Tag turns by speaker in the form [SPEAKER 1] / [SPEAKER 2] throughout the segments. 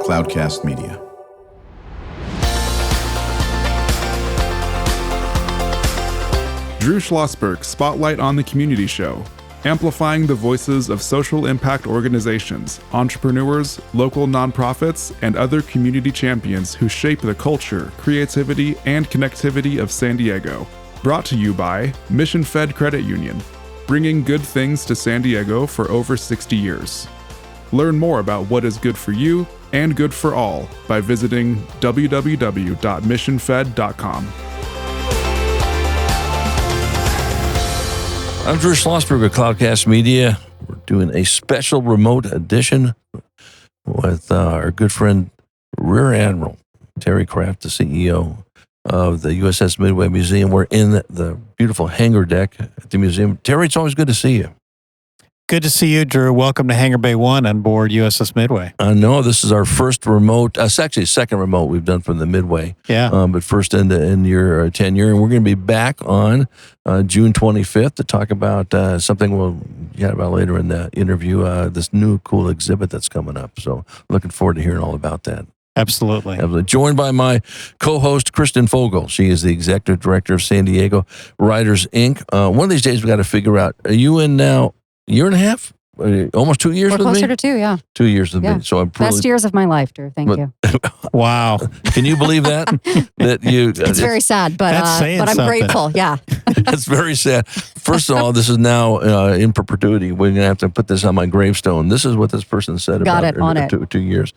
[SPEAKER 1] Cloudcast Media.
[SPEAKER 2] Drew Schlosberg Spotlight on the Community Show, amplifying the voices of social impact organizations, entrepreneurs, local nonprofits, and other community champions who shape the culture, creativity, and connectivity of San Diego. Brought to you by Mission Fed Credit Union, bringing good things to San Diego for over 60 years. Learn more about what is good for you and good for all by visiting www.missionfed.com.
[SPEAKER 3] I'm Drew Schlosberg of Cloudcast Media. We're doing a special remote edition with our good friend Rear Admiral Terry Kraft, the CEO of the USS Midway Museum. We're in the beautiful hangar deck at the museum. Terry, it's always good to see you.
[SPEAKER 4] Good to see you, Drew. Welcome to Hangar Bay 1 on board USS Midway.
[SPEAKER 3] I know this is our first remote, it's actually second remote we've done from the Midway.
[SPEAKER 4] Yeah.
[SPEAKER 3] But first in your tenure. And we're going to be back on June 25th to talk about something we'll chat about later in the interview, this new cool exhibit that's coming up. So looking forward to hearing all about that.
[SPEAKER 4] Absolutely.
[SPEAKER 3] Joined by my co-host, Kristen Fogel. She is the executive director of San Diego Writers, Inc. One of these days we got to figure out, are you in now year and a half? Almost 2 years
[SPEAKER 5] We're
[SPEAKER 3] with me?
[SPEAKER 5] closer to 2, yeah.
[SPEAKER 3] 2 years with me. So I'm
[SPEAKER 5] Best years of my life, Drew. Thank you.
[SPEAKER 4] Wow.
[SPEAKER 3] Can you believe that?
[SPEAKER 5] It's very sad, but I'm
[SPEAKER 4] something.
[SPEAKER 5] grateful. Yeah.
[SPEAKER 3] That's very sad. First of all, this is now in perpetuity. We're going to have to put this on my gravestone. This is what this person said
[SPEAKER 5] Got
[SPEAKER 3] about
[SPEAKER 5] it on it.
[SPEAKER 3] 2 years.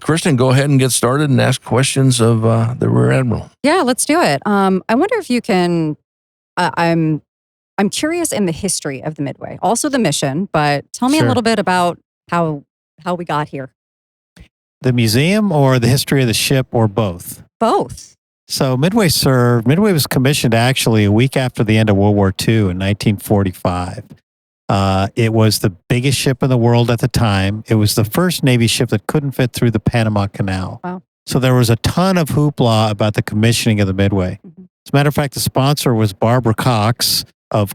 [SPEAKER 3] Kristen, go ahead and get started and ask questions of the Rear Admiral.
[SPEAKER 5] Yeah, let's do it. I wonder if you can, I'm curious in the history of the Midway, also the mission, but tell me a little bit about how we got here.
[SPEAKER 4] The museum or the history of the ship or both?
[SPEAKER 5] Both.
[SPEAKER 4] So Midway was commissioned actually a week after the end of World War II in 1945. It was the biggest ship in the world at the time. It was the first Navy ship that couldn't fit through the Panama Canal.
[SPEAKER 5] Wow.
[SPEAKER 4] So there was a ton of hoopla about the commissioning of the Midway. Mm-hmm. As a matter of fact, the sponsor was Barbara Cox of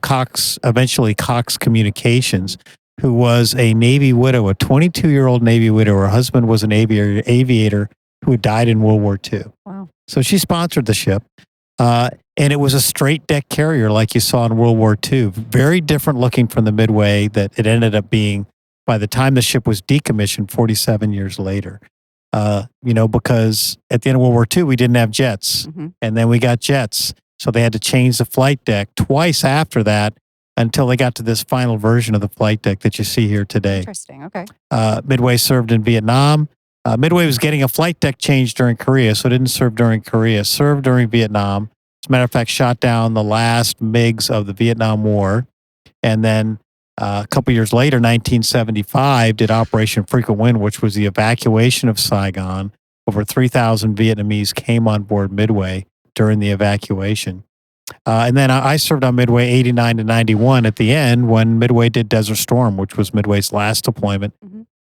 [SPEAKER 4] eventually Cox Communications, who was a Navy widow, a 22-year-old Navy widow. Her husband was an aviator who had died in World War II.
[SPEAKER 5] Wow.
[SPEAKER 4] So she sponsored the ship. And it was a straight deck carrier like you saw in World War II. Very different looking from the Midway that it ended up being by the time the ship was decommissioned 47 years later. Because at the end of World War II, we didn't have jets. Mm-hmm. And then we got jets. So they had to change the flight deck twice after that until they got to this final version of the flight deck that you see here today.
[SPEAKER 5] Interesting. Okay.
[SPEAKER 4] Midway served in Vietnam. Midway was getting a flight deck changed during Korea, so it didn't serve during Korea. Served during Vietnam. As a matter of fact, shot down the last MiGs of the Vietnam War. And then a couple years later, 1975, did Operation Frequent Wind, which was the evacuation of Saigon. Over 3,000 Vietnamese came on board Midway during the evacuation. And then I served on Midway 89 to 91 at the end when Midway did Desert Storm, which was Midway's last deployment,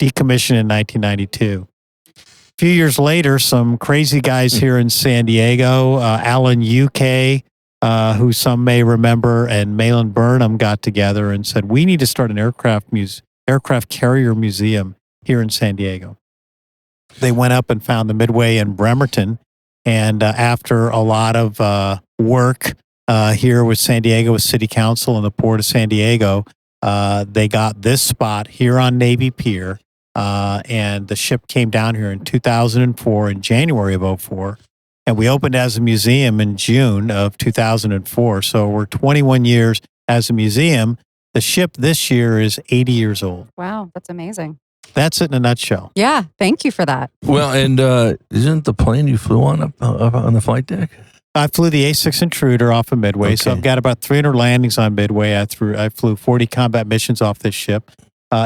[SPEAKER 4] decommissioned in 1992. A few years later, some crazy guys here in San Diego, Alan UK, who some may remember, and Malin Burnham got together and said, we need to start an aircraft carrier museum here in San Diego. They went up and found the Midway in Bremerton. And after a lot of work here with San Diego, with City Council and the Port of San Diego, they got this spot here on Navy Pier. And the ship came down here in 2004, in January of 2004. And we opened as a museum in June of 2004. So we're 21 years as a museum. The ship this year is 80 years old.
[SPEAKER 5] Wow, that's amazing.
[SPEAKER 4] That's it in a nutshell.
[SPEAKER 5] Yeah, thank you for that.
[SPEAKER 3] Well, and isn't the plane you flew on up on the flight deck?
[SPEAKER 4] I flew the A6 Intruder off of Midway,
[SPEAKER 3] Okay.
[SPEAKER 4] so I've got about 300 landings on Midway. I flew 40 combat missions off this ship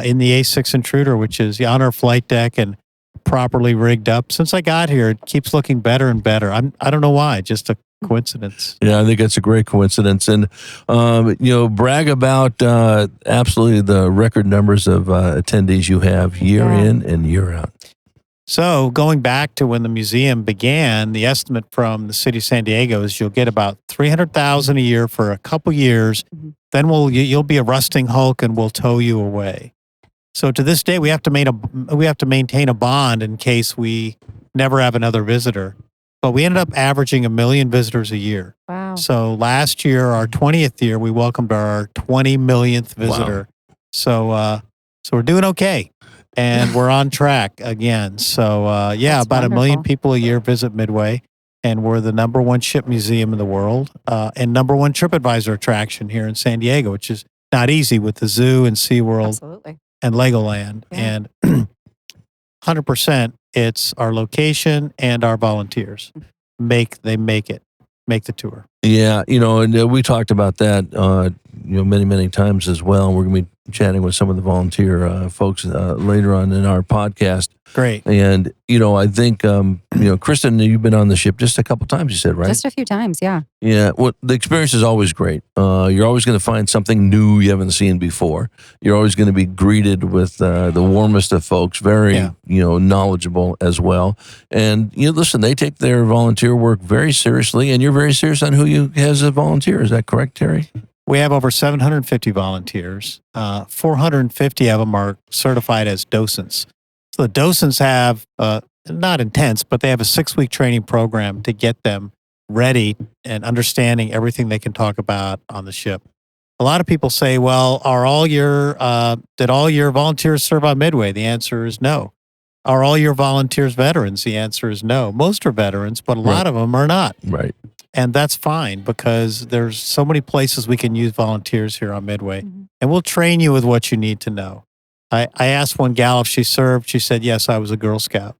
[SPEAKER 4] in the A6 Intruder, which is on our flight deck and properly rigged up. Since I got here, it keeps looking better and better. I don't know why, just a coincidence.
[SPEAKER 3] Yeah, I think it's a great coincidence. And, brag about absolutely the record numbers of attendees you have year in and year out.
[SPEAKER 4] So going back to when the museum began, the estimate from the city of San Diego is you'll get about $300,000 a year for a couple years. Mm-hmm. Then you'll be a rusting hulk and we'll tow you away. So to this day, we have to maintain a bond in case we never have another visitor. But we ended up averaging 1 million visitors a year.
[SPEAKER 5] Wow.
[SPEAKER 4] So last year, our 20th year, we welcomed our 20 millionth visitor. Wow. So we're doing okay, and we're on track again. So about wonderful. 1 million people a year visit Midway, and we're the #1 ship museum in the world, and #1 TripAdvisor attraction here in San Diego, which is not easy with the zoo and SeaWorld.
[SPEAKER 5] Absolutely.
[SPEAKER 4] And Legoland. Yeah. And 100%, it's our location and our volunteers make the tour.
[SPEAKER 3] Yeah, and we talked about that, many, many times as well. We're going to be chatting with some of the volunteer folks later on in our podcast.
[SPEAKER 4] Great.
[SPEAKER 3] And, I think, Kristen, you've been on the ship just a couple times, you said, right?
[SPEAKER 5] Just a few times, yeah.
[SPEAKER 3] Yeah, well, the experience is always great. You're always going to find something new you haven't seen before. You're always going to be greeted with the warmest of folks, very, knowledgeable as well. And, listen, they take their volunteer work very seriously, and you're very serious on who you has a volunteer. Is that correct, Terry?
[SPEAKER 4] We have over 750 volunteers. 450 of them are certified as docents. So the docents have, not intense, but they have a 6-week training program to get them ready and understanding everything they can talk about on the ship. A lot of people say, well, did all your volunteers serve on Midway? The answer is no. Are all your volunteers veterans? The answer is no. Most are veterans, but a lot of them are not.
[SPEAKER 3] Right.
[SPEAKER 4] And that's fine because there's so many places we can use volunteers here on Midway. Mm-hmm. And we'll train you with what you need to know. I asked one gal if she served. She said, yes, I was a Girl Scout.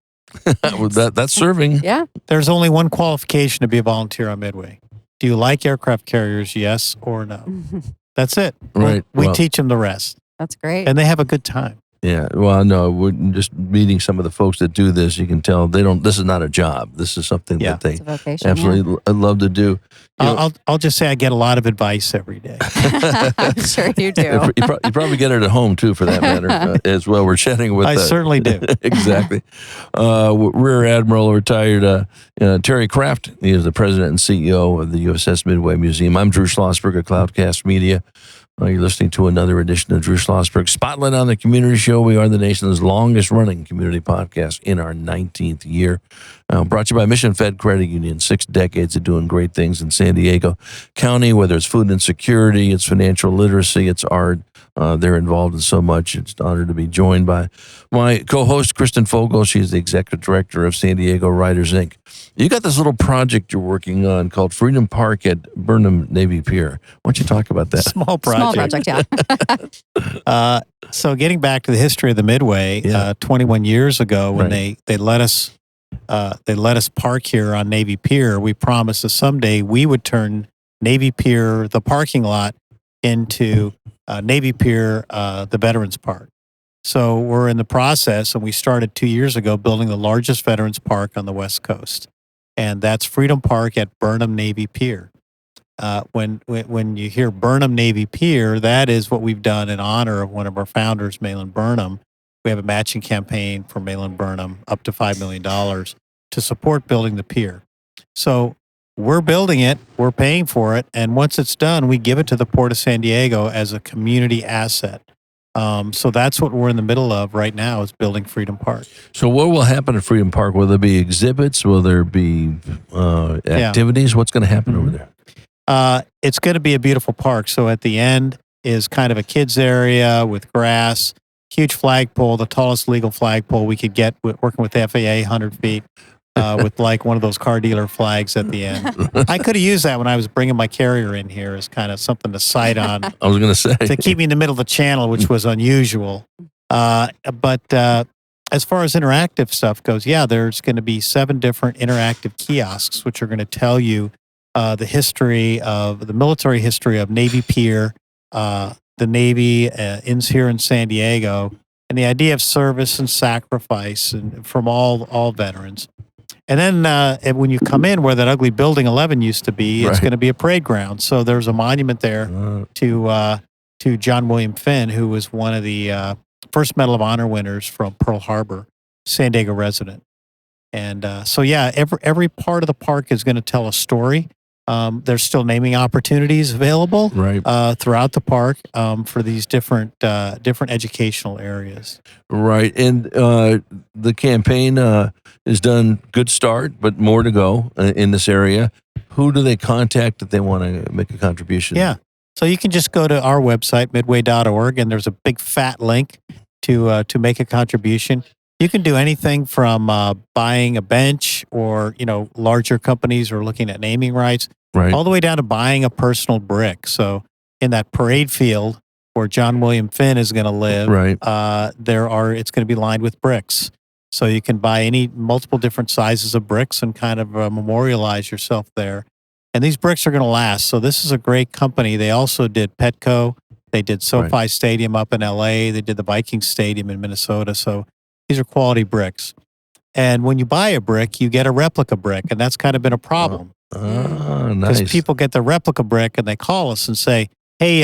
[SPEAKER 3] Well, that's serving.
[SPEAKER 5] Yeah.
[SPEAKER 4] There's only one qualification to be a volunteer on Midway. Do you like aircraft carriers, yes or no? That's it.
[SPEAKER 3] Right.
[SPEAKER 4] We teach them the rest.
[SPEAKER 5] That's great.
[SPEAKER 4] And they have a good time.
[SPEAKER 3] Yeah, well, no, we're just meeting some of the folks that do this. You can tell this is not a job. This is something that they absolutely love to do.
[SPEAKER 4] I'll just say I get a lot of advice every day.
[SPEAKER 5] I'm sure you do.
[SPEAKER 3] You probably get it at home, too, for that matter, as well. We're chatting with...
[SPEAKER 4] I certainly do.
[SPEAKER 3] Exactly. Rear Admiral, retired Terry Kraft. He is the president and CEO of the USS Midway Museum. I'm Drew Schlosberg of Cloudcast Media. You're listening to another edition of Drew Schlosberg Spotlight on the Community Show. We are the nation's longest-running community podcast in our 19th year. Brought to you by Mission Fed Credit Union. 6 decades of doing great things in San Diego County, whether it's food insecurity, it's financial literacy, it's art. They're involved in so much. It's an honor to be joined by my co-host, Kristen Fogel. She's the executive director of San Diego Writers, Inc. You got this little project you're working on called Freedom Park at Burnham Navy Pier. Why don't you talk about that?
[SPEAKER 4] Small project,
[SPEAKER 5] yeah.
[SPEAKER 4] So getting back to the history of the Midway, 21 years ago when they let us park here on Navy Pier, we promised that someday we would turn Navy Pier, the parking lot, into Navy Pier, the Veterans Park. So we're in the process, and we started 2 years ago building the largest Veterans Park on the West Coast. And that's Freedom Park at Burnham Navy Pier. When you hear Burnham Navy Pier, that is what we've done in honor of one of our founders, Malin Burnham. We have a matching campaign for Malin Burnham, up to $5 million, to support building the pier. So we're building it, we're paying for it, and once it's done, we give it to the Port of San Diego as a community asset. So that's what we're in the middle of right now, is building Freedom Park.
[SPEAKER 3] So what will happen at Freedom Park? Will there be exhibits? Will there be activities? What's going to happen over there?
[SPEAKER 4] It's going to be a beautiful park. So at the end is kind of a kids area with grass, huge flagpole, the tallest legal flagpole we could get working with the FAA, 100 feet. With like one of those car dealer flags at the end. I could have used that when I was bringing my carrier in here as kind of something to sight on.
[SPEAKER 3] I was going to say.
[SPEAKER 4] To keep me in the middle of the channel, which was unusual. But as far as interactive stuff goes, there's going to be 7 different interactive kiosks, which are going to tell you the military history of Navy Pier, the Navy here in San Diego, and the idea of service and sacrifice and from all veterans. And then when you come in where that ugly Building 11 used to be, it's going to be a parade ground. So there's a monument there to John William Finn, who was one of the first Medal of Honor winners from Pearl Harbor, San Diego resident. And every part of the park is going to tell a story. There's still naming opportunities available
[SPEAKER 3] Right.
[SPEAKER 4] throughout the park for these different educational areas.
[SPEAKER 3] Right. And the campaign is done good start, but more to go in this area. Who do they contact if they want to make a contribution?
[SPEAKER 4] Yeah. So you can just go to our website, midway.org, and there's a big fat link to make a contribution. You can do anything from buying a bench, or larger companies are looking at naming rights,
[SPEAKER 3] Right.
[SPEAKER 4] all the way down to buying a personal brick. So in that parade field where John William Finn is going to live,
[SPEAKER 3] Right.
[SPEAKER 4] it's going to be lined with bricks. So you can buy multiple different sizes of bricks and kind of memorialize yourself there. And these bricks are going to last. So this is a great company. They also did Petco. They did SoFi Stadium up in LA. They did the Vikings Stadium in Minnesota. So these are quality bricks. And when you buy a brick, you get a replica brick. And that's kind of been a problem.
[SPEAKER 3] Ah,
[SPEAKER 4] Because
[SPEAKER 3] nice.
[SPEAKER 4] people get the replica brick and they call us and say, hey,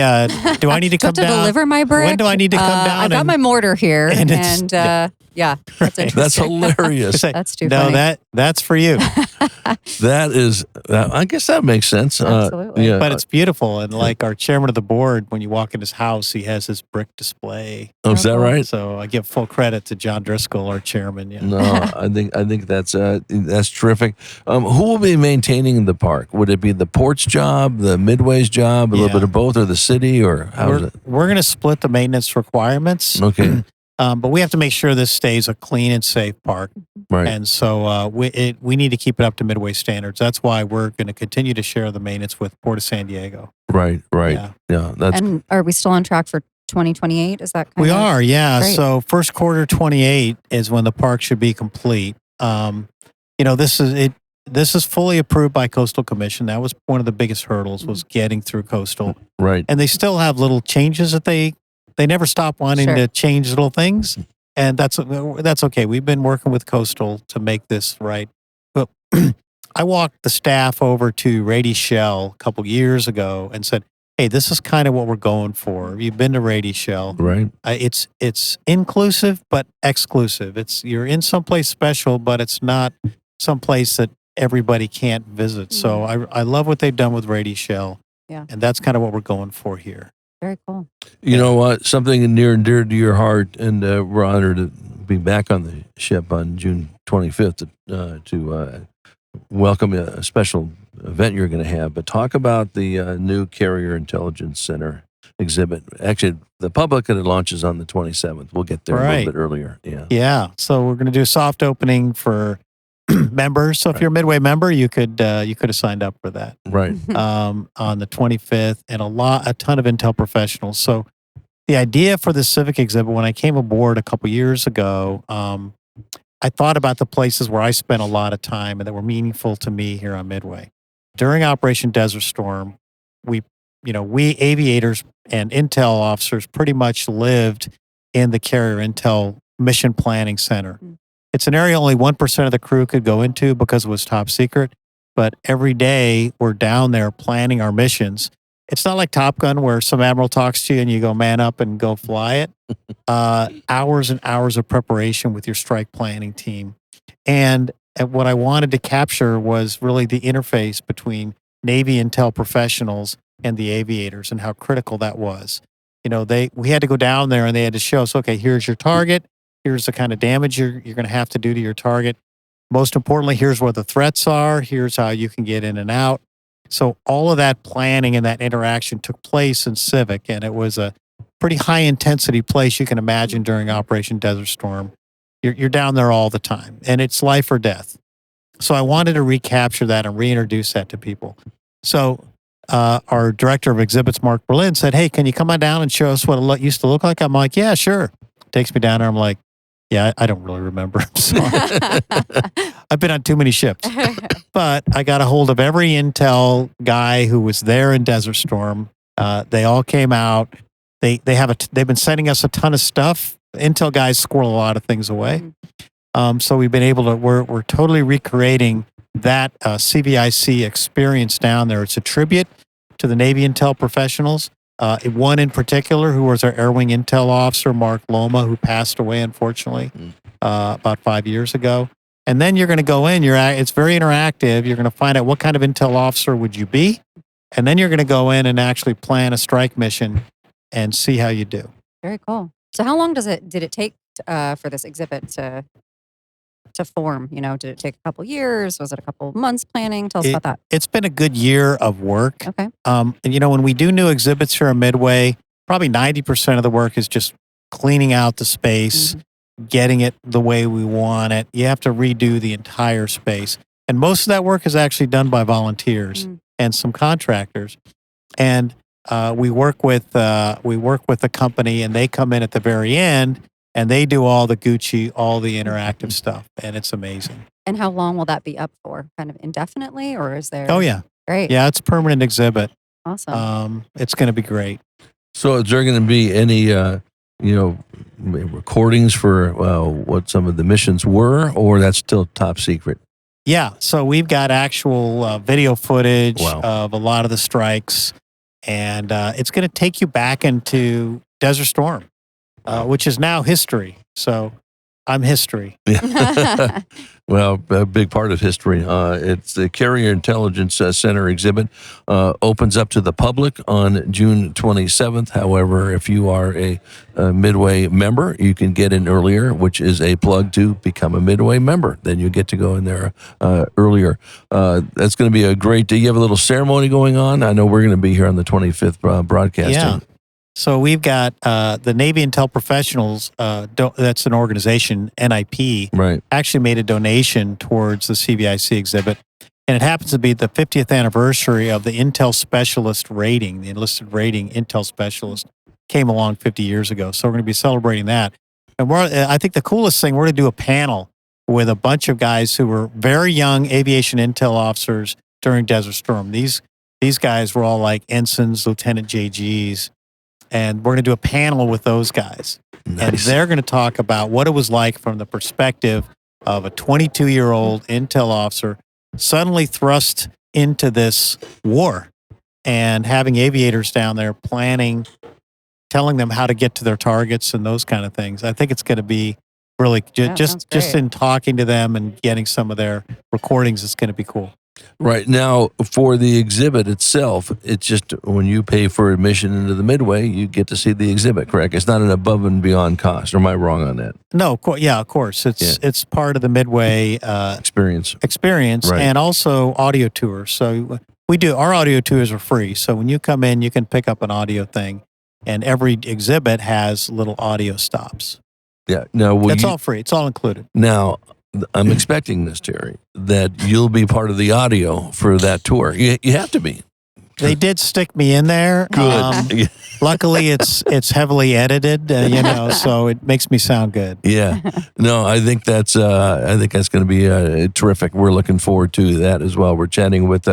[SPEAKER 4] do I need to come
[SPEAKER 5] Do I have to
[SPEAKER 4] down?
[SPEAKER 5] deliver my brick?
[SPEAKER 4] When do I need to come down?
[SPEAKER 5] I got my mortar here.
[SPEAKER 4] and
[SPEAKER 5] And,
[SPEAKER 4] it's-
[SPEAKER 5] yeah, that's interesting.
[SPEAKER 3] That's hilarious.
[SPEAKER 4] Say,
[SPEAKER 5] That's too
[SPEAKER 4] no,
[SPEAKER 5] funny.
[SPEAKER 4] that's for you.
[SPEAKER 3] That is, I guess that makes sense.
[SPEAKER 5] Absolutely.
[SPEAKER 3] Yeah.
[SPEAKER 4] But it's beautiful. And like our chairman of the board, when you walk in his house, he has his brick display.
[SPEAKER 3] Oh, is that right?
[SPEAKER 4] So I give full credit to John Driscoll, our chairman. Yeah.
[SPEAKER 3] No, I think that's terrific. Who will be maintaining the park? Would it be the port's job, the Midway's job, a little
[SPEAKER 4] Yeah.
[SPEAKER 3] bit of both, or the city, or how is it?
[SPEAKER 4] We're going to split the maintenance requirements.
[SPEAKER 3] Okay,
[SPEAKER 4] But we have to make sure this stays a clean and safe park.
[SPEAKER 3] right,
[SPEAKER 4] And so we need to keep it up to Midway standards. That's why we're going to continue to share the maintenance with Port of San Diego.
[SPEAKER 3] right.
[SPEAKER 4] Yeah.
[SPEAKER 3] Yeah, that's
[SPEAKER 5] And are we still on track for 2028? Is that kind
[SPEAKER 4] We
[SPEAKER 5] of?
[SPEAKER 4] are, yeah.
[SPEAKER 5] Great.
[SPEAKER 4] So first quarter 28 is when the park should be complete. This is fully approved by Coastal Commission. That was one of the biggest hurdles, was getting through Coastal.
[SPEAKER 3] right.
[SPEAKER 4] And they still have little changes that they never stop wanting
[SPEAKER 5] Sure.
[SPEAKER 4] to change little things. And that's okay. We've been working with Coastal to make this right. But I walked the staff over to Rady Shell a couple years ago and said, hey, this is kind of what we're going for. You've been to Rady Shell.
[SPEAKER 3] Right.
[SPEAKER 4] It's inclusive but exclusive. You're in someplace special, but it's not someplace that everybody can't visit. So I love what they've done with Rady Shell.
[SPEAKER 5] Yeah.
[SPEAKER 4] And that's kind of what we're going for here.
[SPEAKER 5] Very cool.
[SPEAKER 3] You know what? Something near and dear to your heart, and we're honored to be back on the ship on June 25th to welcome a special event you're going to have. But talk about the new Carrier Intelligence Center exhibit. Actually, the public, it launches on the 27th. We'll get there a
[SPEAKER 4] Right.
[SPEAKER 3] little bit earlier. Yeah.
[SPEAKER 4] Yeah. So we're going to do a soft opening for members. So if you're a Midway member, you could have signed up for that
[SPEAKER 3] Right.
[SPEAKER 4] on the 25th, and a ton of Intel professionals. So the idea for the civic exhibit, when I came aboard a couple years ago, I thought about the places where I spent a lot of time and that were meaningful to me here on Midway. During Operation Desert Storm, we aviators and Intel officers pretty much lived in the Carrier Intel Mission Planning Center. It's an area only 1% of the crew could go into because it was top secret. But every day we're down there planning our missions. It's not like Top Gun where some admiral talks to you and you go man up and go fly it. Hours and hours of preparation with your strike planning team. And what I wanted to capture was really the interface between Navy Intel professionals and the aviators and how critical that was. We had to go down there and they had to show us, okay, here's your target. Here's the kind of damage you're going to have to do to your target. Most importantly, here's where the threats are. Here's how you can get in and out. So all of that planning and that interaction took place in Civic, and it was a pretty high intensity place you can imagine during Operation Desert Storm. You're down there all the time, and it's life or death. So I wanted to recapture that and reintroduce that to people. So our director of exhibits, Mark Berlin, said, hey, can you come on down and show us what it used to look like? I'm like, yeah, sure. Takes me down there. I'm like, yeah, I don't really remember. I'm sorry. I've been on too many ships. But I got a hold of every Intel guy who was there in Desert Storm. They all came out. They've been sending us a ton of stuff. Intel guys squirrel a lot of things away. So we've been able to. We're totally recreating that CVIC experience down there. It's a tribute to the Navy Intel professionals. One in particular, who was our Air Wing Intel officer, Mark Loma, who passed away, unfortunately, about 5 years ago. And then you're going to go in. It's very interactive. You're going to find out what kind of intel officer would you be, and then you're going to go in and actually plan a strike mission and see how you do.
[SPEAKER 5] Very cool. So how long did it take for this exhibit to form? Did it take a couple years? Was it a couple months planning? Tell us about that.
[SPEAKER 4] It's been a good year of work.
[SPEAKER 5] Okay.
[SPEAKER 4] And when we do new exhibits here at Midway, probably 90% of the work is just cleaning out the space, getting it the way we want it. You have to redo the entire space. And most of that work is actually done by volunteers and some contractors. And we work with a company, and they come in at the very end, and they do all the Gucci, all the interactive stuff, and it's amazing.
[SPEAKER 5] And how long will that be up for? Kind of indefinitely, or is there?
[SPEAKER 4] Oh yeah,
[SPEAKER 5] great.
[SPEAKER 4] Yeah, it's a permanent exhibit.
[SPEAKER 5] Awesome.
[SPEAKER 4] It's going to be great.
[SPEAKER 3] So, is there going to be any, recordings for what some of the missions were, or that's still top secret?
[SPEAKER 4] Yeah, so we've got actual video footage of a lot of the strikes, and it's going to take you back into Desert Storm, which is now history. So I'm history.
[SPEAKER 3] Well, a big part of history. It's the Carrier Intelligence Center exhibit opens up to the public on June 27th. However, if you are a Midway member, you can get in earlier, which is a plug to become a Midway member. Then you get to go in there earlier. That's going to be a great day. You have a little ceremony going on. I know we're going to be here on the 25th broadcasting.
[SPEAKER 4] Yeah. So we've got the Navy Intel Professionals, that's an organization, NIP,
[SPEAKER 3] right,
[SPEAKER 4] actually made a donation towards the CBIC exhibit. And it happens to be the 50th anniversary of the Intel Specialist rating, the enlisted rating Intel Specialist came along 50 years ago. So we're going to be celebrating that. And I think the coolest thing, we're going to do a panel with a bunch of guys who were very young aviation intel officers during Desert Storm. These guys were all like ensigns, lieutenant JGs. And we're going to do a panel with those guys.
[SPEAKER 3] Nice.
[SPEAKER 4] And they're going to talk about what it was like from the perspective of a 22-year-old intel officer suddenly thrust into this war and having aviators down there planning, telling them how to get to their targets and those kind of things. I think it's going to be really just in talking to them and getting some of their recordings, it's going to be cool.
[SPEAKER 3] Right. Now, for the exhibit itself, it's just when you pay for admission into the Midway, you get to see the exhibit, correct? It's not an above and beyond cost. Or am I wrong on that?
[SPEAKER 4] No, of course. It's part of the Midway
[SPEAKER 3] experience,
[SPEAKER 4] right. And also audio tours. So our audio tours are free. So when you come in, you can pick up an audio thing, and every exhibit has little audio stops.
[SPEAKER 3] Yeah. Now,
[SPEAKER 4] it's all free. It's all included.
[SPEAKER 3] Now, I'm expecting this, Terry, that you'll be part of the audio for that tour. You have to be.
[SPEAKER 4] They did stick me in there.
[SPEAKER 3] Good.
[SPEAKER 4] Luckily, it's heavily edited, so it makes me sound good.
[SPEAKER 3] Yeah. No, I think that's going to be terrific. We're looking forward to that as well. We're chatting with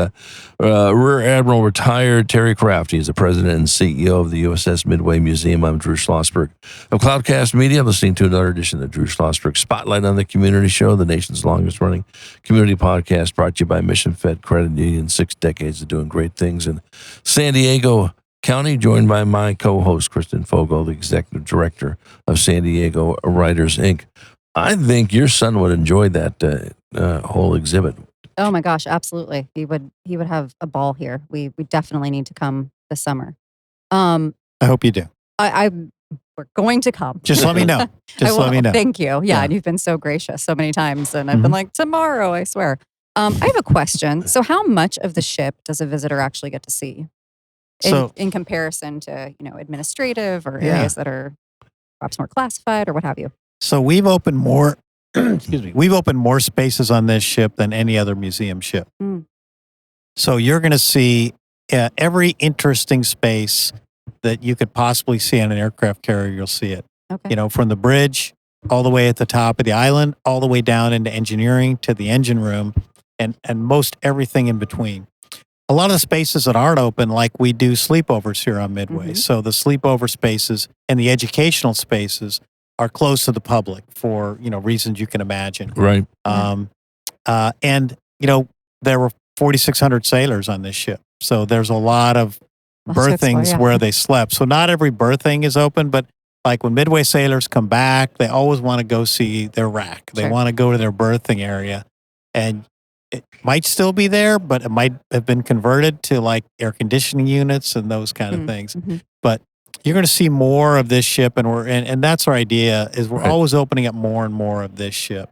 [SPEAKER 3] Rear Admiral retired Terry Kraft. He's the president and CEO of the USS Midway Museum. I'm Drew Schlosberg of Cloudcast Media. I'm listening to another edition of Drew Schlosberg Spotlight on the Community Show, the nation's longest running community podcast, brought to you by Mission Fed Credit Union. 6 decades of doing great things in San Diego County, joined by my co-host, Kristen Fogel, the executive director of San Diego Writers, Inc. I think your son would enjoy that whole exhibit.
[SPEAKER 5] Oh my gosh, absolutely. He would have a ball here. We definitely need to come this summer.
[SPEAKER 4] I hope you do.
[SPEAKER 5] We're going to come.
[SPEAKER 4] Just let me know. Let me know.
[SPEAKER 5] Thank you. Yeah, and you've been so gracious so many times, and I've been like, tomorrow, I swear. I have a question. So how much of the ship does a visitor actually get to see? In comparison to, administrative or areas that are perhaps more classified or what have you? So
[SPEAKER 4] we've opened more, we've opened more spaces on this ship than any other museum ship. So you're going to see every interesting space that you could possibly see on an aircraft carrier, you'll see it. Okay. From the bridge all the way at the top of the island, all the way down into engineering to the engine room, and most everything in between. A lot of the spaces that aren't open, like we do sleepovers here on Midway. So the sleepover spaces and the educational spaces are closed to the public for, reasons you can imagine.
[SPEAKER 3] Right.
[SPEAKER 4] And there were 4,600 sailors on this ship. So there's a lot of berthings where they slept. So not every berthing is open, but Like when Midway sailors come back, they always want to go see their wreck. They want to go to their berthing area. And it might still be there, but it might have been converted to like air conditioning units and those kind of things. But you're going to see more of this ship, and that's our idea. Is we're always opening up more and more of this ship.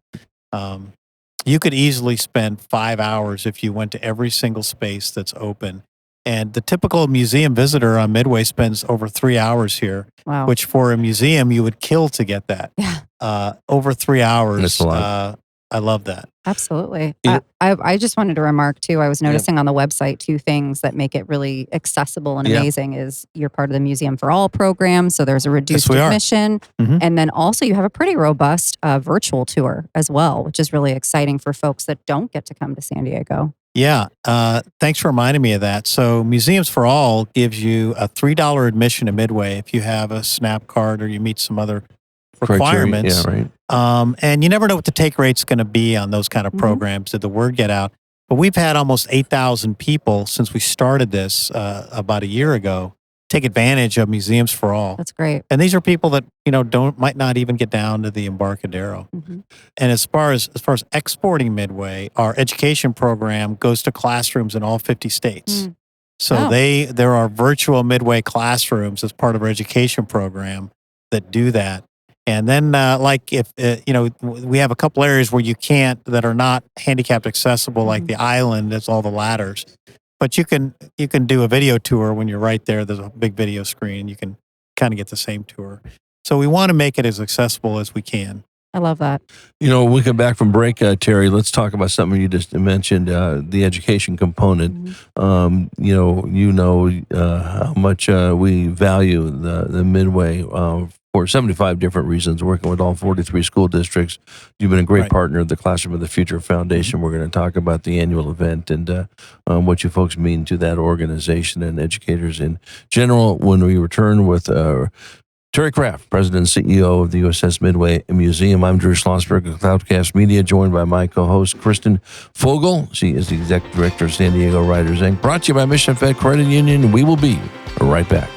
[SPEAKER 4] You could easily spend 5 hours if you went to every single space that's open. And the typical museum visitor on Midway spends over 3 hours here, which for a museum you would kill to get that. Yeah, over 3 hours.
[SPEAKER 3] That's a lot.
[SPEAKER 4] I love that.
[SPEAKER 5] Absolutely. I just wanted to remark too, I was noticing on the website 2 things that make it really accessible and amazing is you're part of the Museum for All program. So there's a reduced admission. And then also you have a pretty robust virtual tour as well, which is really exciting for folks that don't get to come to San Diego.
[SPEAKER 4] Yeah. Thanks for reminding me of that. So Museums for All gives you a $3 admission to Midway if you have a SNAP card or you meet some other requirements. And you never know what the take rate's going to be on those kind of programs. Did the word get out? But we've had almost 8,000 people since we started this about a year ago take advantage of Museums for All.
[SPEAKER 5] That's great.
[SPEAKER 4] And these are people that might not even get down to the Embarcadero. And as far as exporting Midway, our education program goes to classrooms in all 50 states. So there are virtual Midway classrooms as part of our education program that do that. And then, if we have a couple areas where you can't, that are not handicapped accessible, like the island, that's all the ladders. But you can do a video tour when you're right there. There's a big video screen. You can kind of get the same tour. So we want to make it as accessible as we can.
[SPEAKER 5] I love that.
[SPEAKER 3] When we come back from break, Terry, let's talk about something you just mentioned, the education component. How much we value the Midway for 75 different reasons, working with all 43 school districts. You've been a great partner of the Classroom of the Future Foundation. We're going to talk about the annual event and what you folks mean to that organization and educators in general when we return with Terry Kraft, President and CEO of the USS Midway Museum. I'm Drew Schlosberg of Cloudcast Media, joined by my co-host, Kristen Fogel. She is the Executive Director of San Diego Writers Inc. Brought to you by Mission Fed Credit Union. We will be right back.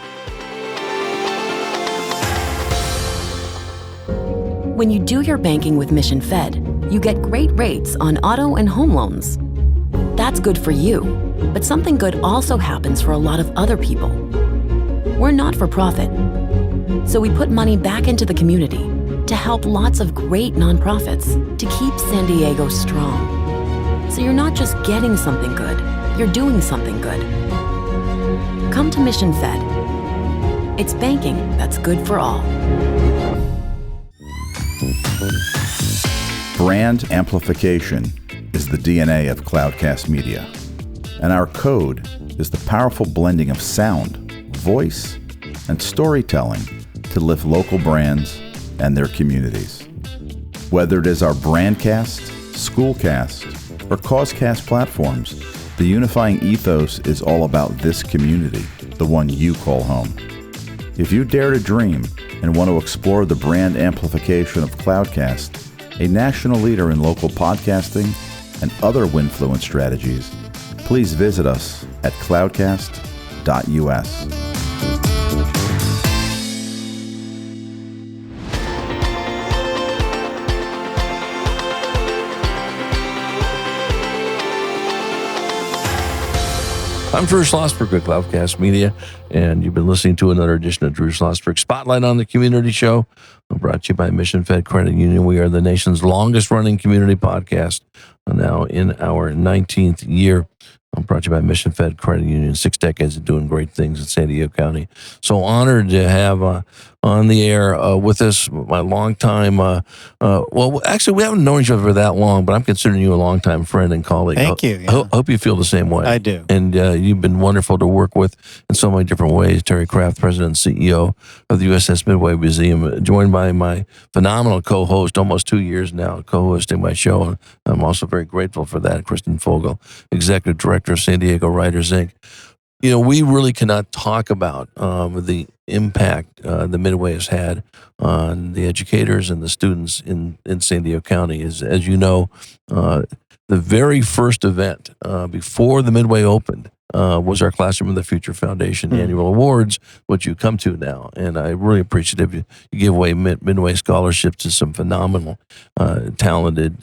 [SPEAKER 1] When you do your banking with Mission Fed, you get great rates on auto and home loans. That's good for you, but something good also happens for a lot of other people. We're not for profit, so we put money back into the community to help lots of great nonprofits to keep San Diego strong. So you're not just getting something good, you're doing something good. Come to Mission Fed. It's banking that's good for all.
[SPEAKER 6] Brand amplification is the DNA of Cloudcast Media, and our code is the powerful blending of sound, voice, and storytelling to lift local brands and their communities. Whether it is our Brandcast, Schoolcast, or Causecast platforms, the unifying ethos is all about this community, the one you call home. If you dare to dream and want to explore the brand amplification of Cloudcast, a national leader in local podcasting and other Winfluence strategies, please visit us at cloudcast.us.
[SPEAKER 3] I'm Drew Schlosberg with Cloudcast Media, and you've been listening to another edition of Drew Schlosberg Spotlight on the Community Show, brought to you by Mission Fed Credit Union. We are the nation's longest-running community podcast, now in our 19th year. Brought to you by Mission Fed Credit Union, 6 decades of doing great things in San Diego County. So honored to have on the air with us my longtime, well, actually, we haven't known each other for that long, but I'm considering you a longtime friend and colleague.
[SPEAKER 4] Thank you.
[SPEAKER 3] I hope you feel the same way.
[SPEAKER 4] I do.
[SPEAKER 3] And you've been wonderful to work with in so many different ways. Terry Kraft, President and CEO of the USS Midway Museum, joined by my phenomenal co-host, almost 2 years now, co-hosting my show. And I'm also very grateful for that, Kristen Fogel, Executive Director of San Diego Writers Inc. We really cannot talk about the impact the Midway has had on the educators and the students in San Diego County. As you know, the very first event before the Midway opened was our Classroom of the Future Foundation annual awards, which you come to now. And I really appreciate it. You give away Midway scholarships to some phenomenal, talented,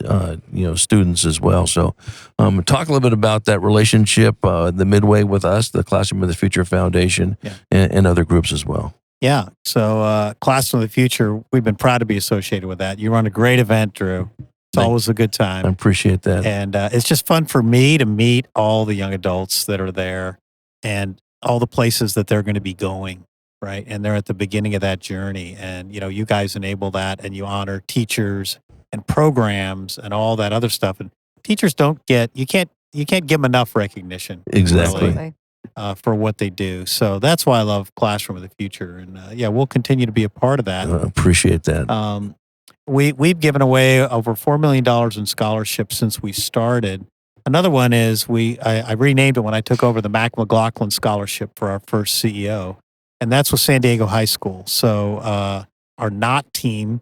[SPEAKER 3] students as well. So talk a little bit about that relationship, the Midway with us, the Classroom of the Future Foundation, and other groups as well.
[SPEAKER 4] Yeah. So Classroom of the Future, we've been proud to be associated with that. You run a great event, Drew. It's always a good time.
[SPEAKER 3] I appreciate that.
[SPEAKER 4] And it's just fun for me to meet all the young adults that are there and all the places that they're going to be going, right? And they're at the beginning of that journey. And, you guys enable that and you honor teachers and programs and all that other stuff. And teachers you can't give them enough recognition.
[SPEAKER 3] Exactly.
[SPEAKER 4] Really, for what they do. So that's why I love Classroom of the Future. And we'll continue to be a part of that.
[SPEAKER 3] Appreciate that.
[SPEAKER 4] We've given away over $4 million in scholarships since we started. Another one is I renamed it when I took over the Mac McLaughlin Scholarship for our first CEO, and that's with San Diego High School. So our knot team,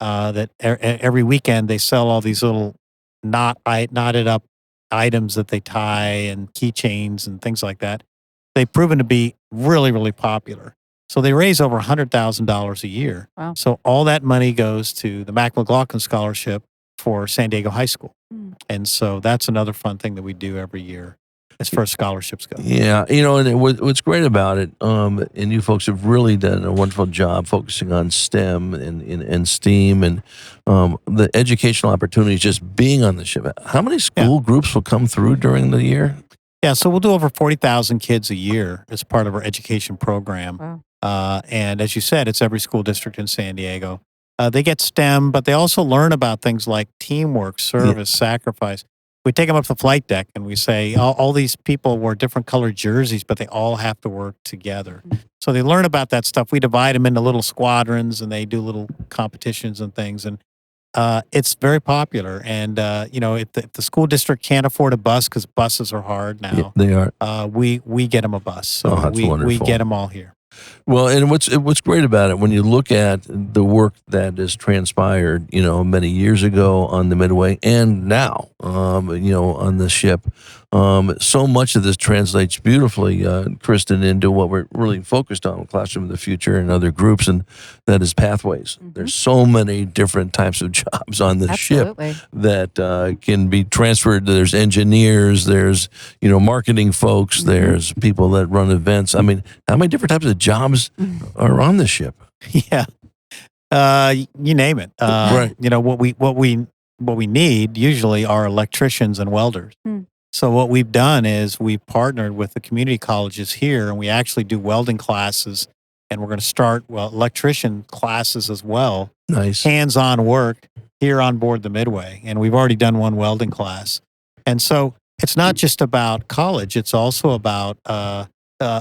[SPEAKER 4] that every weekend they sell all these little knotted up items that they tie and keychains and things like that. They've proven to be really, really popular. So they raise over $100,000 a year.
[SPEAKER 5] Wow.
[SPEAKER 4] So all that money goes to the Mac McLaughlin Scholarship for San Diego High School. And so that's another fun thing that we do every year as far as scholarships go.
[SPEAKER 3] Yeah, and what's great about it, and you folks have really done a wonderful job focusing on STEM and STEAM and the educational opportunities just being on the ship. How many school groups will come through during the year?
[SPEAKER 4] Yeah, so we'll do over 40,000 kids a year as part of our education program.
[SPEAKER 5] Wow.
[SPEAKER 4] And as you said, it's every school district in San Diego. They get STEM, but they also learn about things like teamwork, service, sacrifice. We take them up to the flight deck and we say, all these people wear different colored jerseys, but they all have to work together. So they learn about that stuff. We divide them into little squadrons and they do little competitions and things. And it's very popular. And, if the school district can't afford a bus because buses are hard now,
[SPEAKER 3] they are.
[SPEAKER 4] We get them a bus. So
[SPEAKER 3] that's
[SPEAKER 4] we
[SPEAKER 3] wonderful.
[SPEAKER 4] get them all here.
[SPEAKER 3] Well, and what's great about it, when you look at the work that has transpired, many years ago on the Midway and now, on the ship, so much of this translates beautifully, Kristen, into what we're really focused on, Classroom of the Future and other groups, and that is pathways. There's so many different types of jobs on the ship that can be transferred. There's engineers, there's, marketing folks, there's people that run events. I mean, how many different types of jobs are on the ship?
[SPEAKER 4] Yeah. You name it.
[SPEAKER 3] Right.
[SPEAKER 4] What we need usually are electricians and welders. So what we've done is we've partnered with the community colleges here, and we actually do welding classes, and we're going to start electrician classes as well.
[SPEAKER 3] Nice.
[SPEAKER 4] Hands-on work here on board the Midway, and we've already done one welding class. And so it's not just about college; it's also about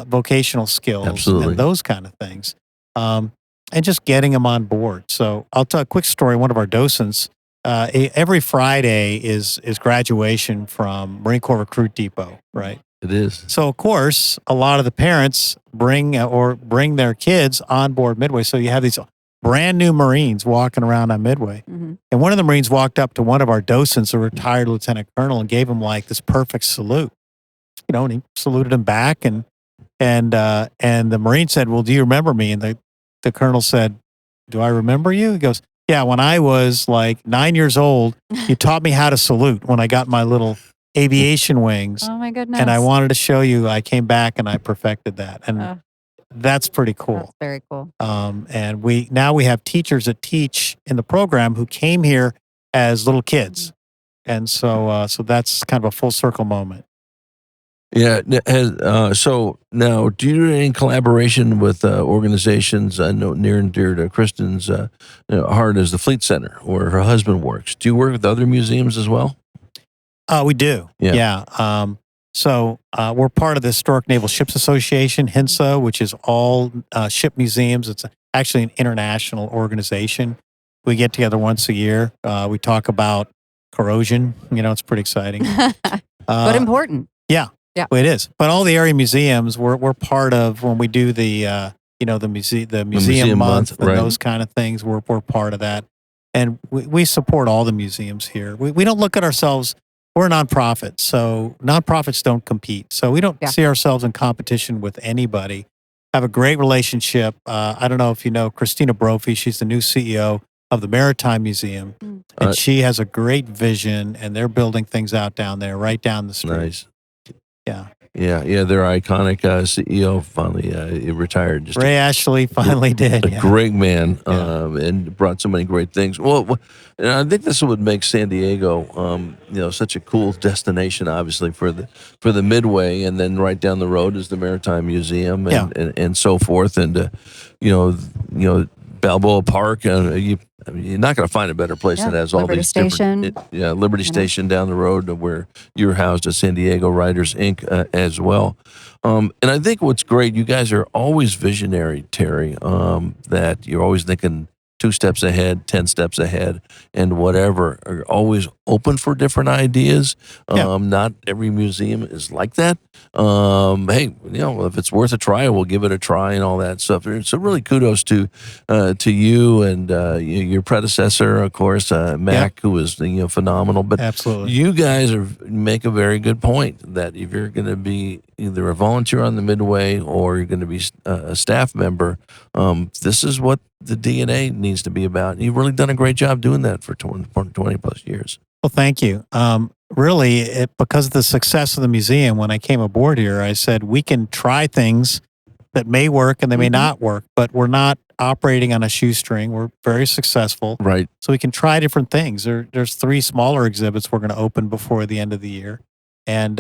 [SPEAKER 4] vocational skills and those kind of things, and just getting them on board. So I'll tell a quick story. One of our docents. Every Friday is graduation from Marine Corps Recruit Depot, right?
[SPEAKER 3] It is.
[SPEAKER 4] So, of course, a lot of the parents bring their kids on board Midway. So you have these brand new Marines walking around on Midway. And one of the Marines walked up to one of our docents, a retired lieutenant colonel, and gave him like this perfect salute. And he saluted him back. And the Marine said, "Well, do you remember me?" And the colonel said, "Do I remember you?" He goes, "Yeah, when I was like 9 years old, you taught me how to salute when I got my little aviation wings."
[SPEAKER 5] Oh, my goodness.
[SPEAKER 4] And I wanted to show you, I came back and I perfected that. And that's pretty cool.
[SPEAKER 5] That's very cool.
[SPEAKER 4] And we have teachers that teach in the program who came here as little kids. And so that's kind of a full circle moment.
[SPEAKER 3] Yeah. So now, do you do any collaboration with organizations I know near and dear to Kristen's heart as the Fleet Center, where her husband works? Do you work with other museums as well?
[SPEAKER 4] We do. Yeah. So we're part of the Historic Naval Ships Association, HNSA, which is all ship museums. It's actually an international organization. We get together once a year. We talk about corrosion. It's pretty exciting.
[SPEAKER 5] But important.
[SPEAKER 4] Yeah. Yeah, well, it is. But all the area museums, we're part of when we do the museum month and those kind of things. We're part of that, and we support all the museums here. We don't look at ourselves we're a nonprofit, so nonprofits don't compete. So we don't see ourselves in competition with anybody. Have a great relationship. I don't know if you know Christina Brophy. She's the new CEO of the Maritime Museum, and she has a great vision, and they're building things out down there, right down the street.
[SPEAKER 3] Nice.
[SPEAKER 4] Yeah.
[SPEAKER 3] Yeah, their iconic CEO finally retired. Just
[SPEAKER 4] Ray Ashley finally did.
[SPEAKER 3] A great man, and brought so many great things. Well, and I think this is what makes San Diego, such a cool destination. Obviously for the Midway, and then right down the road is the Maritime Museum, and so forth. And Balboa Park. You're not going to find a better place that has all
[SPEAKER 5] Liberty
[SPEAKER 3] these
[SPEAKER 5] Station.
[SPEAKER 3] different. Liberty Station down the road, where you're housed at San Diego Writers Inc. As well. And I think what's great, you guys are always visionary, Terry. That you're always thinking 2 steps ahead, 10 steps ahead, and whatever. Are always open for different ideas. Not every museum is like that. Hey, if it's worth a try, we'll give it a try and all that stuff. So really kudos to you and your predecessor, of course, Mac, who was phenomenal. But
[SPEAKER 4] absolutely,
[SPEAKER 3] you guys make a very good point that if you're going to be either a volunteer on the Midway or you're going to be a staff member, this is what the DNA needs to be about. You've really done a great job doing that for 20 plus years.
[SPEAKER 4] Well, thank you. Really, because of the success of the museum, when I came aboard here, I said, we can try things that may work and they may not work, but we're not operating on a shoestring. We're very successful.
[SPEAKER 3] Right.
[SPEAKER 4] So we can try different things. There's 3 smaller exhibits we're going to open before the end of the year. And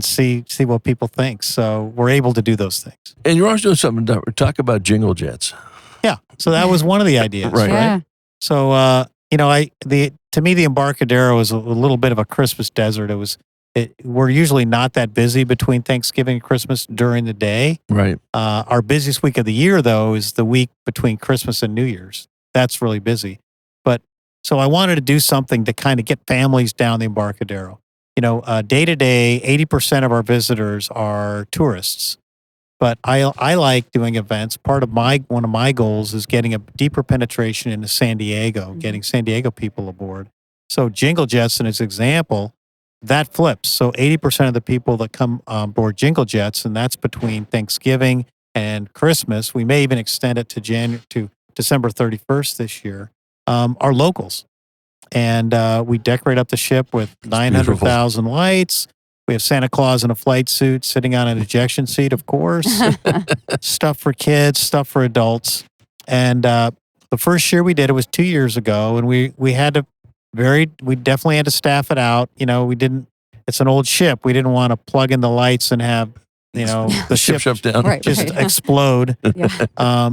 [SPEAKER 4] see what people think. So we're able to do those things.
[SPEAKER 3] And you're also doing something, talk about jingle jets.
[SPEAKER 4] Yeah. So that was one of the ideas.
[SPEAKER 3] Right.
[SPEAKER 4] Right. So, to me, the Embarcadero is a little bit of a Christmas desert. We're usually not that busy between Thanksgiving and Christmas during the day.
[SPEAKER 3] Right.
[SPEAKER 4] Our busiest week of the year, though, is the week between Christmas and New Year's. That's really busy. So I wanted to do something to kind of get families down the Embarcadero. Day to day, 80% of our visitors are tourists. But I like doing events. One of my goals is getting a deeper penetration into San Diego, getting San Diego people aboard. So Jingle Jets, in its example, that flips. So 80% of the people that come on board Jingle Jets, and that's between Thanksgiving and Christmas, we may even extend it to December 31st this year, are locals. And we decorate up the ship with 900,000 lights. We have Santa Claus in a flight suit sitting on an ejection seat, of course. Stuff for kids, stuff for adults. And the first year we did it was 2 years ago, and we definitely had to staff it out. It's an old ship. We didn't want to plug in the lights and have the ship
[SPEAKER 3] shut down,
[SPEAKER 4] explode.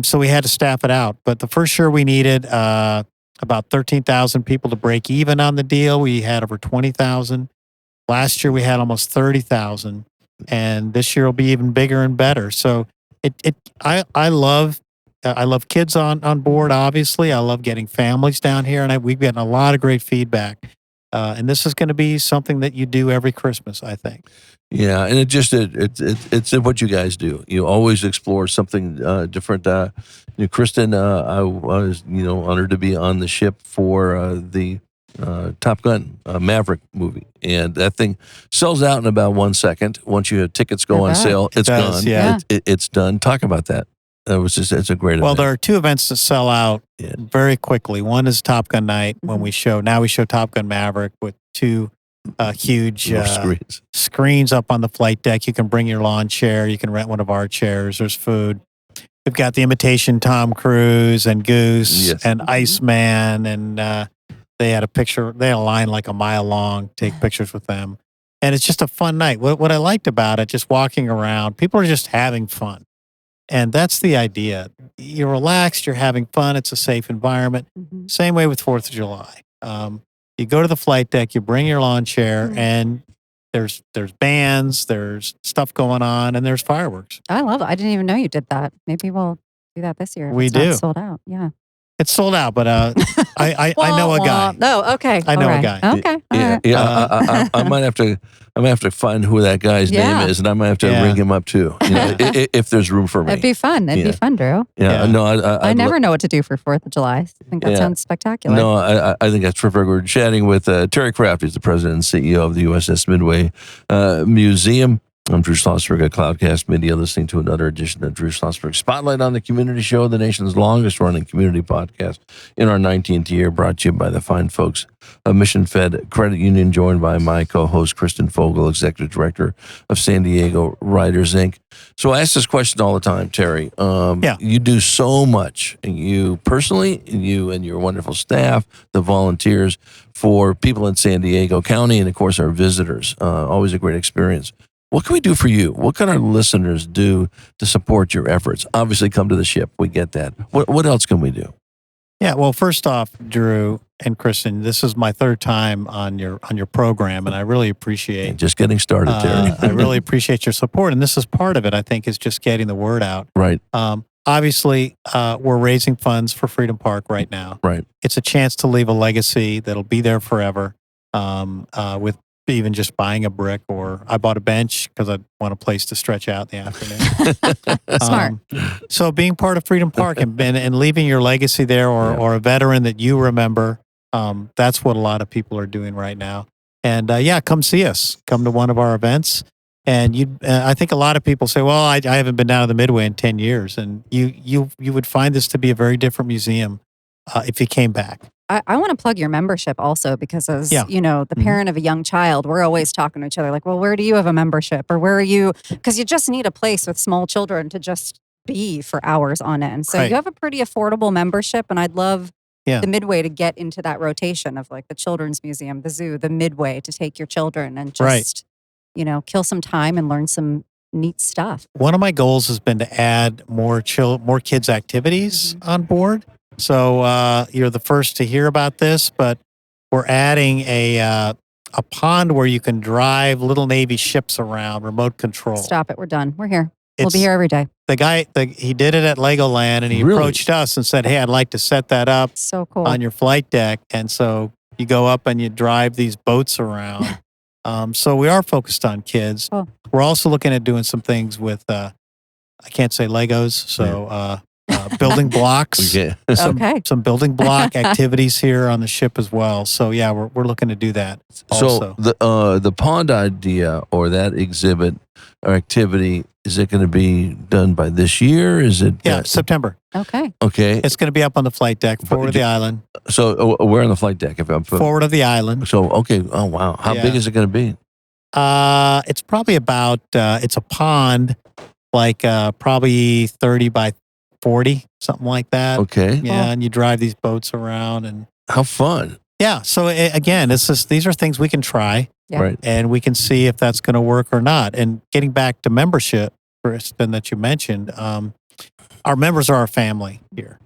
[SPEAKER 4] So we had to staff it out. But the first year we needed about 13,000 people to break even on the deal. We had over 20,000. Last year we had almost 30,000, and this year will be even bigger and better. So I love kids on board. Obviously, I love getting families down here, and we've gotten a lot of great feedback. And this is going to be something that you do every Christmas, I think.
[SPEAKER 3] Yeah, and it's what you guys do. You always explore something different. Kristen, I was honored to be on the ship for the Top Gun Maverick movie, and that thing sells out in about 1 second. Once your tickets go on sale, it's gone.
[SPEAKER 4] Yeah.
[SPEAKER 3] It's done. Talk about that. It's a great event.
[SPEAKER 4] There are 2 events that sell out very quickly. One is Top Gun Night, when we show Top Gun Maverick with 2 huge screens up on the flight deck. You can bring your lawn chair. You can rent one of our chairs. There's food. We've got the Imitation Tom Cruise and Goose and Iceman, and they had a line like a mile long, take pictures with them. And it's just a fun night. What I liked about it, just walking around, people are just having fun. And that's the idea. You're relaxed, you're having fun, it's a safe environment. Same way with 4th of July. You go to the flight deck, you bring your lawn chair, and there's bands, there's stuff going on, and there's fireworks.
[SPEAKER 5] I love it. I didn't even know you did that. Maybe we'll do that this year.
[SPEAKER 4] We do.
[SPEAKER 5] Not sold out. Yeah.
[SPEAKER 4] It's sold out, but I know a guy.
[SPEAKER 5] No, okay.
[SPEAKER 4] I know a guy.
[SPEAKER 5] Okay.
[SPEAKER 3] Yeah. I might have to find who that guy's name is, and I might have to ring him up too. If there's room for me.
[SPEAKER 5] It'd be fun. It'd be fun, Drew.
[SPEAKER 3] Yeah. No,
[SPEAKER 5] I never know what to do for 4th of July. I think that sounds spectacular.
[SPEAKER 3] No, I think that's terrific. We're chatting with Terry Kraft. He's the president and CEO of the USS Midway Museum. I'm Drew Schlosberg at Cloudcast Media, listening to another edition of Drew Schlosberg Spotlight on the Community Show, the nation's longest-running community podcast in our 19th year, brought to you by the fine folks of Mission Fed Credit Union, joined by my co-host, Kristen Fogel, Executive Director of San Diego Writers, Inc. So I ask this question all the time, Terry. You do so much, and you personally, you and your wonderful staff, the volunteers, for people in San Diego County, and, of course, our visitors. Always a great experience. What can we do for you? What can our listeners do to support your efforts? Obviously, come to the ship. We get that. What else can we do?
[SPEAKER 4] Yeah, well, first off, Drew and Kristen, this is my third time on your program, and I really appreciate.
[SPEAKER 3] Just getting started, Terry.
[SPEAKER 4] I really appreciate your support, and this is part of it. I think is just getting the word out.
[SPEAKER 3] Right.
[SPEAKER 4] Obviously, we're raising funds for Freedom Park right now.
[SPEAKER 3] Right.
[SPEAKER 4] It's a chance to leave a legacy that'll be there forever. With even just buying a brick, or I bought a bench because I want a place to stretch out in the afternoon.
[SPEAKER 5] Smart.
[SPEAKER 4] So being part of Freedom Park and leaving your legacy there, or a veteran that you remember, that's what a lot of people are doing right now. And come see us. Come to one of our events. And I think a lot of people say, well, I haven't been down to the Midway in 10 years. And you would find this to be a very different museum if you came back.
[SPEAKER 5] I want to plug your membership also, because as the parent of a young child, we're always talking to each other like, well, where do you have a membership, or where are you? Because you just need a place with small children to just be for hours on end. So you have a pretty affordable membership, and I'd love the Midway to get into that rotation of like the Children's Museum, the zoo, the Midway, to take your children and just kill some time and learn some neat stuff.
[SPEAKER 4] One of my goals has been to add more kids activities on board. So you're the first to hear about this, but we're adding a pond where you can drive little Navy ships around, remote control.
[SPEAKER 5] Stop it. We're done. We're here. We'll be here every day.
[SPEAKER 4] The guy, he did it at Legoland, and he approached us and said, hey, I'd like to set that up on your flight deck. And so you go up and you drive these boats around. So we are focused on kids. Oh. We're also looking at doing some things with, I can't say Legos, so building blocks. Some building block activities here on the ship as well. So yeah, we're looking to do that also.
[SPEAKER 3] So the pond idea, or that exhibit or activity, is it going to be done by this year? Is it?
[SPEAKER 4] Yeah, September.
[SPEAKER 5] Okay.
[SPEAKER 4] It's going to be up on the flight deck, forward of the island.
[SPEAKER 3] So where on the flight deck?
[SPEAKER 4] Forward of the island.
[SPEAKER 3] So, okay. Oh, wow. How big is it going to be?
[SPEAKER 4] It's probably about, it's a pond, like probably 30 by 40, something like that.
[SPEAKER 3] Okay.
[SPEAKER 4] Yeah, and you drive these boats around. And
[SPEAKER 3] how fun.
[SPEAKER 4] Yeah. So again, these are things we can try.
[SPEAKER 5] Yeah.
[SPEAKER 3] Right.
[SPEAKER 4] And we can see if that's going to work or not. And getting back to membership, Kristen, that you mentioned, our members are our family here.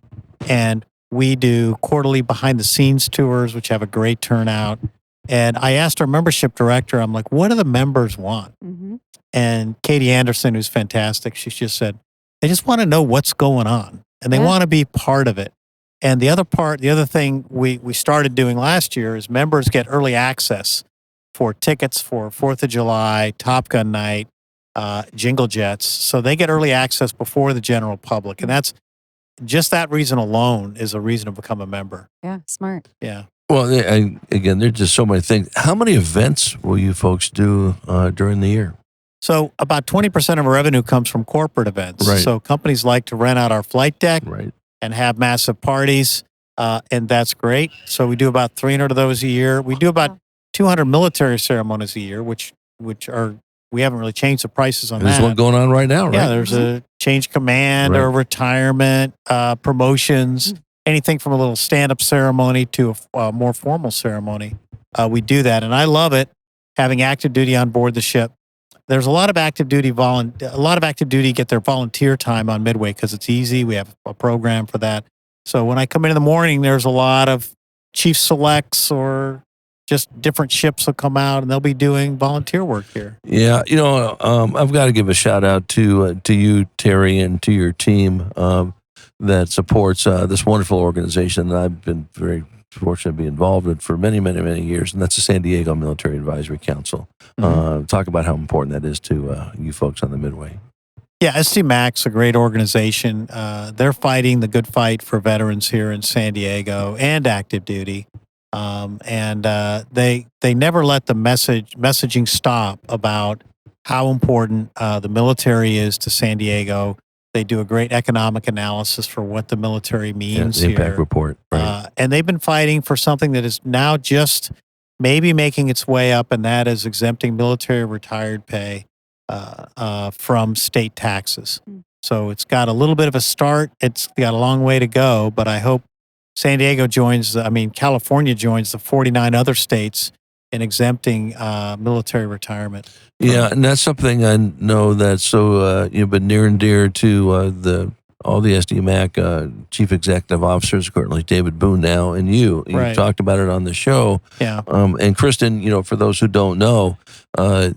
[SPEAKER 4] And we do quarterly behind-the-scenes tours, which have a great turnout. And I asked our membership director, I'm like, what do the members want? Mm-hmm. And Katie Anderson, who's fantastic, she just said, they just want to know what's going on. And they want to be part of it. And the other thing we started doing last year is members get early access for tickets for 4th of July, Top Gun Night, Jingle Jets. So they get early access before the general public. And that's just that reason alone is a reason to become a member.
[SPEAKER 5] Yeah, smart.
[SPEAKER 4] Yeah.
[SPEAKER 3] Well, again, there's just so many things. How many events will you folks do during the year?
[SPEAKER 4] So about 20% of our revenue comes from corporate events.
[SPEAKER 3] Right.
[SPEAKER 4] So companies like to rent out our flight deck and have massive parties, and that's great. So we do about 300 of those a year. We do about 200 military ceremonies a year, which are, we haven't really changed the prices on that.
[SPEAKER 3] There's one going on right now, right?
[SPEAKER 4] Yeah, there's a change command or retirement, promotions, anything from a little stand-up ceremony to a more formal ceremony. We do that, and I love it, having active duty on board the ship. There's a lot of active duty get their volunteer time on Midway because it's easy. We have a program for that. So when I come in the morning, there's a lot of chief selects or just different ships will come out and they'll be doing volunteer work here.
[SPEAKER 3] Yeah, I've got to give a shout out to you, Terry, and to your team. that supports this wonderful organization that I've been very fortunate to be involved in for many, many, many years, and that's the San Diego Military Advisory Council. Talk about how important that is to you folks on the Midway.
[SPEAKER 4] Yeah, SDMAC's a great organization. They're fighting the good fight for veterans here in San Diego and active duty. And they never let the messaging stop about how important the military is to San Diego. They do a great economic analysis for what the military means
[SPEAKER 3] the impact
[SPEAKER 4] here.
[SPEAKER 3] report. Right.
[SPEAKER 4] And they've been fighting for something that is now just maybe making its way up, and that is exempting military retired pay from state taxes. So it's got a little bit of a start. It's got a long way to go, but I hope California joins the 49 other states in exempting military retirement.
[SPEAKER 3] Yeah, and that's something I know that's been near and dear to all the SDMAC chief executive officers, currently David Boone now, and you. You
[SPEAKER 4] Right.
[SPEAKER 3] talked about it on the show.
[SPEAKER 4] Yeah.
[SPEAKER 3] And Kristen, for those who don't know,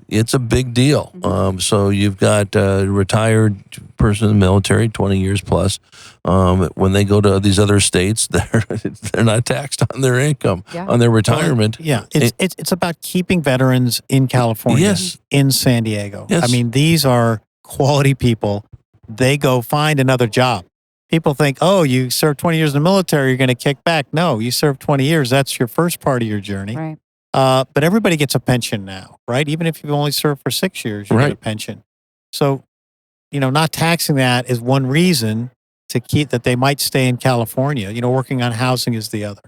[SPEAKER 3] it's a big deal. So you've got a retired person in the military, 20 years plus. When they go to these other states, they're not taxed on their income, on their retirement.
[SPEAKER 4] Yeah, it's about keeping veterans in California,
[SPEAKER 3] Yes.
[SPEAKER 4] in San Diego.
[SPEAKER 3] Yes.
[SPEAKER 4] I mean, these are quality people. They go find another job. People think, oh, you served 20 years in the military, you're going to kick back. No, you served 20 years. That's your first part of your journey.
[SPEAKER 5] Right.
[SPEAKER 4] But everybody gets a pension now, right? Even if you've only served for 6 years, you get a pension. So, not taxing that is one reason to keep that they might stay in California. Working on housing is the other.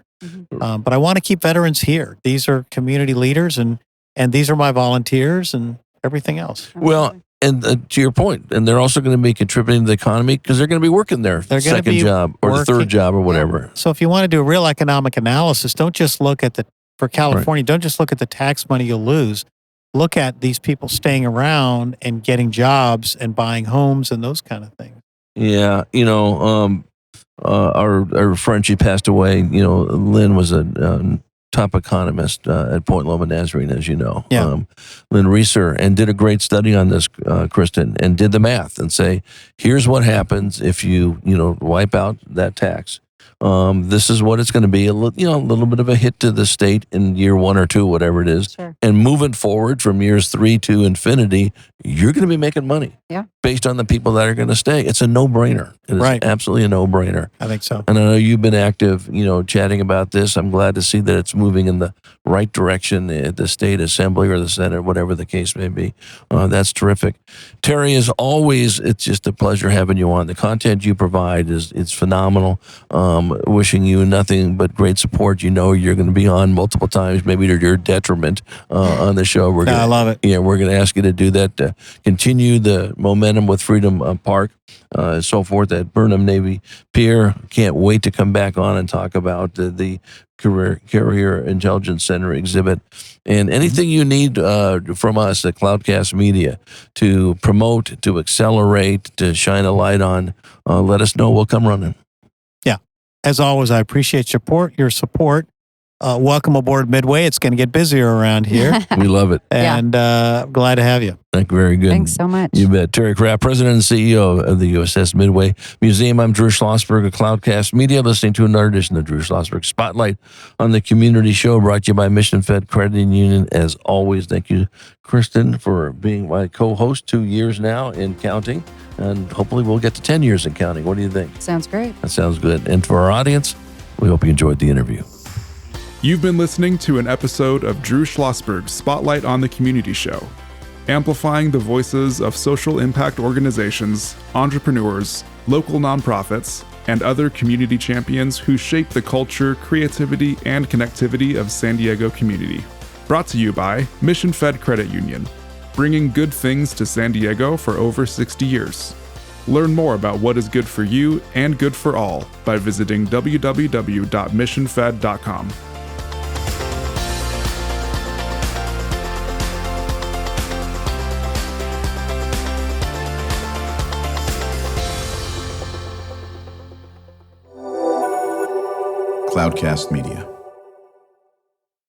[SPEAKER 4] But I want to keep veterans here. These are community leaders, and these are my volunteers and everything else.
[SPEAKER 3] Well, and to your point, and they're also going to be contributing to the economy because they're going to be working their second job or the third job or whatever.
[SPEAKER 4] So if you want to do a real economic analysis, don't just look at for California, don't just look at the tax money you'll lose. Look at these people staying around and getting jobs and buying homes and those kind of things.
[SPEAKER 3] Yeah, our friend, she passed away. Lynn was a top economist at Point Loma Nazarene, as you know.
[SPEAKER 4] Yeah.
[SPEAKER 3] Lynn Reeser, and did a great study on this, Kristen, and did the math and say, here's what happens if you wipe out that tax. This is what it's going to be, a little bit of a hit to the state in year 1 or 2, whatever it is.
[SPEAKER 5] Sure.
[SPEAKER 3] And moving forward from years 3 to infinity, you're going to be making money based on the people that are going to stay. It's a no-brainer. It is absolutely a no-brainer.
[SPEAKER 4] I think so.
[SPEAKER 3] And I know you've been active, chatting about this. I'm glad to see that it's moving in the right direction at the state assembly or the Senate, whatever the case may be. That's terrific. Terry, as always, it's just a pleasure having you on. The content you provide it's phenomenal. Wishing you nothing but great support. You're going to be on multiple times, maybe to your detriment on the show.
[SPEAKER 4] I love it.
[SPEAKER 3] Yeah, we're going to ask you to do that, to continue the momentum with Freedom Park, so forth at Burnham Navy Pier. Can't wait to come back on and talk about the Carrier Intelligence Center exhibit and anything you need from us at Cloudcast Media to promote, to accelerate, to shine a light on. Let us know. We'll come running.
[SPEAKER 4] Yeah. As always, I appreciate your support. Welcome aboard Midway. It's going to get busier around here.
[SPEAKER 3] We love it.
[SPEAKER 4] And glad to have you.
[SPEAKER 3] Thank you. Very good.
[SPEAKER 5] Thanks so much.
[SPEAKER 3] You bet. Terry Kraft, President and CEO of the USS Midway Museum. I'm Drew Schlosberg of Cloudcast Media, listening to another edition of Drew Schlosberg Spotlight on the Community Show, brought to you by Mission Fed Credit Union. As always, thank you, Kristen, for being my co-host 2 years now and counting. And hopefully we'll get to 10 years and counting. What do you think?
[SPEAKER 5] Sounds great.
[SPEAKER 3] That sounds good. And for our audience, we hope you enjoyed the interview.
[SPEAKER 2] You've been listening to an episode of Drew Schlosberg's Spotlight on the Community Show, amplifying the voices of social impact organizations, entrepreneurs, local nonprofits, and other community champions who shape the culture, creativity, and connectivity of San Diego community. Brought to you by Mission Fed Credit Union, bringing good things to San Diego for over 60 years. Learn more about what is good for you and good for all by visiting www.missionfed.com.
[SPEAKER 6] Cloudcast Media.